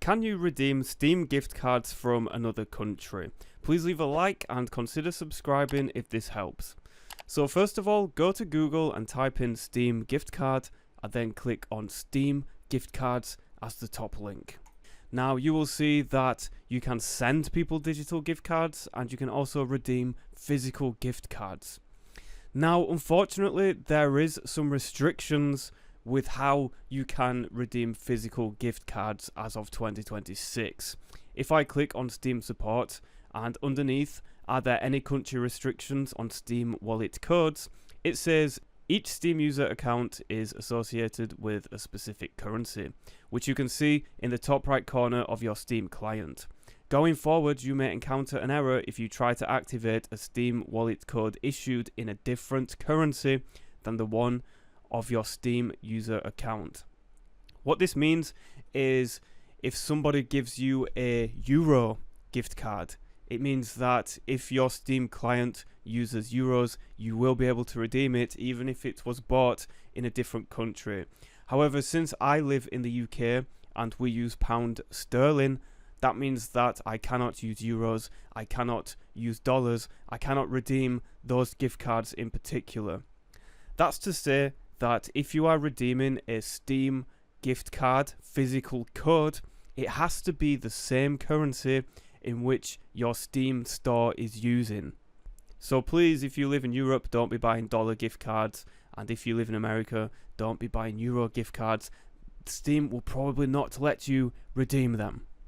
Can you redeem Steam gift cards from another country? Please leave a like and consider subscribing if this helps. So first of all, go to Google and type in Steam gift card and then click on Steam gift cards as the top link. Now you will see that you can send people digital gift cards and you can also redeem physical gift cards. Now unfortunately there is some restrictions with how you can redeem physical gift cards as of 2026. If I click on Steam support and underneath are there any country restrictions on Steam wallet codes, it says each Steam user account is associated with a specific currency, which you can see in the top right corner of your Steam client. Going forward, you may encounter an error if you try to activate a Steam wallet code issued in a different currency than the one of your Steam user account. What this means is if somebody gives you a Euro gift card, it means that if your Steam client uses euros, you will be able to redeem it even if it was bought in a different country. However, since I live in the UK and we use pound sterling, that means that I cannot use euros, I cannot use dollars, I cannot redeem those gift cards in particular. That's to say that if you are redeeming a Steam gift card physical code, it has to be the same currency in which your Steam store is using. So please, if you live in Europe, don't be buying dollar gift cards, and if you live in America, don't be buying euro gift cards. Steam will probably not let you redeem them.